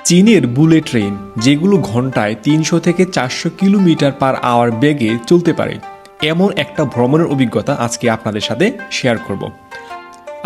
চীনের bullet train যেগুলো ঘন্টায় 300 থেকে 400 কিলোমিটার পার আওয়ার বেগে চলতে পারে, এমন একটা ভ্রমণের অভিজ্ঞতা আজকে আপনাদের সাথে শেয়ার করব।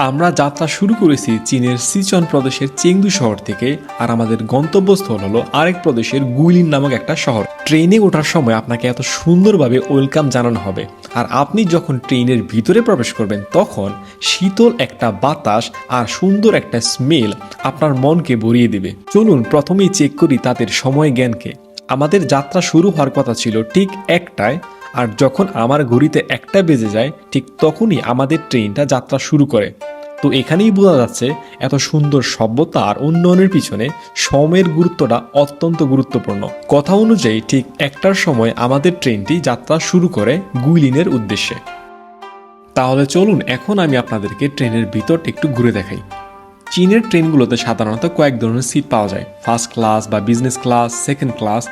আমরা যাত্রা শুরু করেছি চীনের সিচুয়ান প্রদেশের চেংদু শহর থেকে, আর আমাদের গন্তব্যস্থল হলো আরেক প্রদেশের গুইলিন নামক একটা শহর। ট্রেনে ওঠার সময় আপনাকে এত সুন্দরভাবে ওয়েলকাম জানানো হবে, আর আপনি যখন ট্রেনের ভিতরে প্রবেশ করবেন তখন শীতল একটা বাতাস আর সুন্দর একটা স্মেল আপনার মনকে ভরিয়ে দেবে। চলুন প্রথমেই চেক করি তাদের সময় জ্ঞানকে। আমাদের যাত্রা শুরু হওয়ার কথা ছিল ঠিক 1টায়, আর যখন আমার ঘড়িতে 1টা বেজে যায় ঠিক তখনই আমাদের ট্রেনটা যাত্রা শুরু করে। তো এখানেই বোঝা যাচ্ছে এত সুন্দর সভ্যতা আর উন্নয়নের পিছনে সময়ের গুরুত্বটা অত্যন্ত গুরুত্বপূর্ণ। কথা অনুযায়ী ঠিক 1টার সময় আমাদের ট্রেনটি যাত্রা শুরু করে গুইলিনের উদ্দেশ্যে। তাহলে চলুন এখন আমি আপনাদেরকে ট্রেনের ভিতরটা একটু ঘুরে দেখাই। চীনের ট্রেনগুলোতে সাধারণত কয়েক ধরনের সিট পাওয়া যায়, ফার্স্ট ক্লাস বা বিজনেস ক্লাস, সেকেন্ড ক্লাস,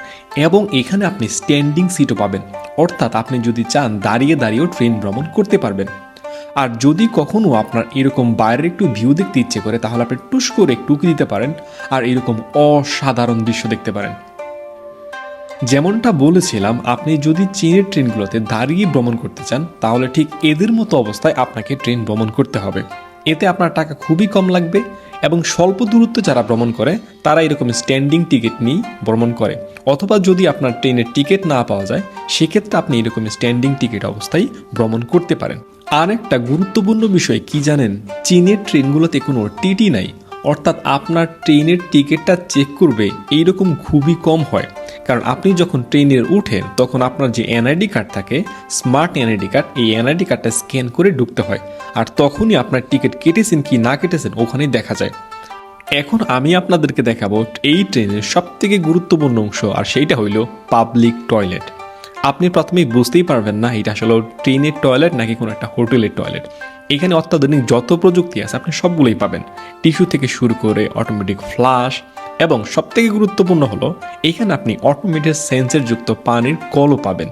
এবং এখানে আপনি স্ট্যান্ডিং সিটও পাবেন, অর্থাৎ আপনি যদি চান দাঁড়িয়ে দাঁড়িয়েও ট্রেন ভ্রমণ করতে পারবেন। আর যদি কখনো আপনার এরকম বাইরের একটু ভিউ দেখতে ইচ্ছে করে তাহলে আপনি টুস করে একটু উঁকি দিতে পারেন আর এরকম অসাধারণ দৃশ্য দেখতে পারেন। যেমনটা বলেছিলাম, আপনি যদি চীনের ট্রেনগুলোতে দাঁড়িয়ে ভ্রমণ করতে চান তাহলে ঠিক এদের মতো অবস্থায় আপনাকে ট্রেন ভ্রমণ করতে হবে। এতে আপনার টাকা খুবই কম লাগবে, এবং স্বল্প দূরত্ব যারা ভ্রমণ করে তারা এরকম স্ট্যান্ডিং টিকিট নিয়ে ভ্রমণ করে, অথবা যদি আপনার ট্রেনের টিকিট না পাওয়া যায় সেক্ষেত্রে আপনি এরকম স্ট্যান্ডিং টিকিট অবস্থায় ভ্রমণ করতে পারেন। আর একটা গুরুত্বপূর্ণ বিষয় কি জানেন, চীনের ট্রেনগুলোতে কোনো টিটি নাই, অর্থাৎ আপনার ট্রেনের টিকিটটা চেক করবে এইরকম খুবই কম হয়। কারণ আপনি যখন ট্রেনের উঠেন তখন আপনার যে এনআইডি কার্ড থাকে, স্মার্ট এনআইডি কার্ড, এই এনআইডি কার্ডটা স্ক্যান করে ঢুকতে হয়, আর তখনই আপনার টিকিট কেটেছেন কি না কেটেছেন ওখানেই দেখা যায়। এখন আমি আপনাদেরকে দেখাবো এই ট্রেনের সবথেকে গুরুত্বপূর্ণ অংশ, আর সেইটা হইল পাবলিক টয়লেট। আপনি প্রথমেই বুঝতেই পারবেন না এটা আসলে ট্রেনের টয়লেট নাকি কোনো একটা হোটেলের টয়লেট। এখানে অত্যাধুনিক যত প্রযুক্তি আছে আপনি সবগুলোই পাবেন, টিস্যু থেকে শুরু করে অটোমেটিক ফ্লাশ, এবং সবথেকে গুরুত্বপূর্ণ হলো এখানে আপনি অটোমেটেড সেন্সর যুক্ত পানির কলও পাবেন,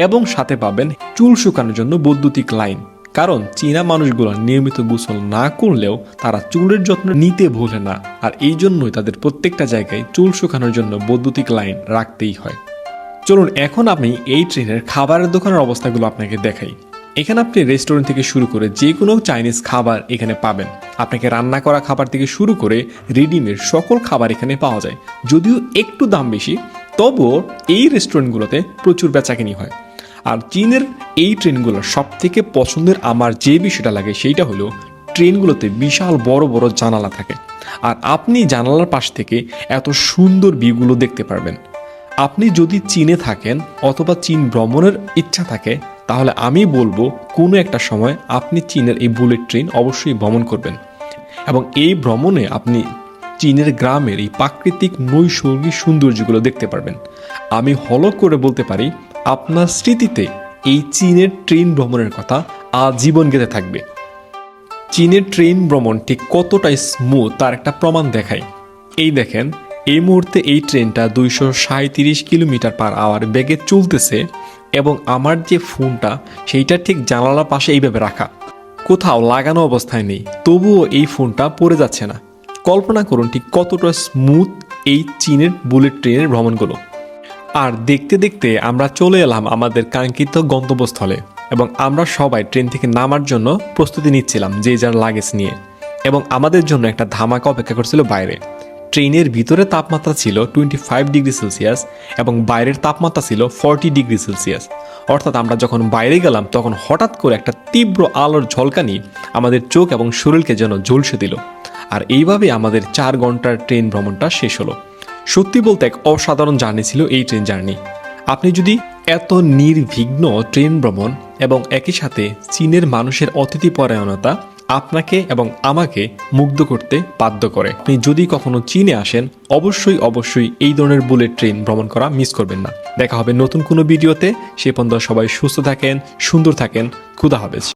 এবং সাথে পাবেন চুল শুকানোর জন্য বৈদ্যুতিক লাইন। কারণ চীনা মানুষগুলো নিয়মিত গোসল না করলেও তারা চুলের যত্ন নিতে ভোলে না, আর এই জন্যই তাদের প্রত্যেকটা জায়গায় চুল শুকানোর জন্য বৈদ্যুতিক লাইন রাখতেই হয়। চলুন এখন আমি এই ট্রেনের খাবারের দোকানের অবস্থাগুলো আপনাকে দেখাই। এখানে আপনি রেস্টুরেন্ট থেকে শুরু করে যে কোনো চাইনিজ খাবার এখানে পাবেন। আপনাকে রান্না করা খাবার থেকে শুরু করে রেডিমেড সকল খাবার এখানে পাওয়া যায়। যদিও একটু দাম বেশি, তবুও এই রেস্টুরেন্টগুলোতে প্রচুর বেচাকেনি হয়। আর চীনের এই ট্রেনগুলোর সব থেকে পছন্দের আমার যে বিষয়টা লাগে সেইটা হলো ট্রেনগুলোতে বিশাল বড় বড় জানালা থাকে, আর আপনি জানালার পাশ থেকে এত সুন্দর ভিউগুলো দেখতে পারবেন। আপনি যদি চীনে থাকেন অথবা চীন ভ্রমণের ইচ্ছা থাকে তাহলে আমি বলবো কোনো একটা সময় আপনি চীনের এই বুলেট ট্রেন অবশ্যই ভ্রমণ করবেন, এবং এই ভ্রমণে আপনি চীনের গ্রামের এই প্রাকৃতিক নৈসর্গিক সৌন্দর্যগুলো দেখতে পারবেন। আমি হলক করে বলতে পারি আপনার স্মৃতিতে এই চীনের ট্রেন ভ্রমণের কথা আজীবন গেঁথে থাকবে। চীনের ট্রেন ভ্রমণ ঠিক কতটাই স্মুথ তার একটা প্রমাণ দেখায়। এই দেখেন, এই মুহূর্তে এই ট্রেনটা 237 কিলোমিটার পার আওয়ার বেগে চলতেছে, এবং আমার যে ফোনটা সেইটা ঠিক জানালার পাশে এইভাবে রাখা, কোথাও লাগানো অবস্থায় নেই, তবুও এই ফোনটা পড়ে যাচ্ছে না। কল্পনা করুন ঠিক কতটা স্মুথ এই চীনের বুলেট ট্রেনের ভ্রমণগুলো। আর দেখতে দেখতে আমরা চলে এলাম আমাদের কাঙ্ক্ষিত গন্তব্যস্থলে, এবং আমরা সবাই ট্রেন থেকে নামার জন্য প্রস্তুতি নিচ্ছিলাম যে যার লাগেজ নিয়ে, এবং আমাদের জন্য একটা ধামাকা অপেক্ষা করছিল বাইরে। ট্রেনের ভিতরে তাপমাত্রা ছিল 25 ডিগ্রি সেলসিয়াস এবং বাইরের তাপমাত্রা ছিল 40 ডিগ্রি সেলসিয়াস। অর্থাৎ আমরা যখন বাইরে গেলাম তখন হঠাৎ করে একটা তীব্র আলোর ঝলকানি আমাদের চোখ এবং শরীরকে যেন ঝলসে দিল। আর এইভাবে আমাদের 4 ঘন্টার ট্রেন ভ্রমণটা শেষ হলো। সত্যি বলতে এক অসাধারণ জার্নি ছিল এই ট্রেন জার্নি। আপনি যদি এত নির্বিঘ্ন ট্রেন ভ্রমণ এবং একই সাথে চীনের মানুষের অতিথিপরায়ণতা আপনাকে এবং আমাকে মুগ্ধ করতে বাধ্য করে। আপনি যদি কখনো চীনে আসেন অবশ্যই এই ধরনের বুলেট ট্রেন ভ্রমণ করা মিস করবেন না। দেখা হবে নতুন কোনো ভিডিওতে। সে পর্যন্ত সবাই সুস্থ থাকেন, সুন্দর থাকেন। খুদা হাফেজ।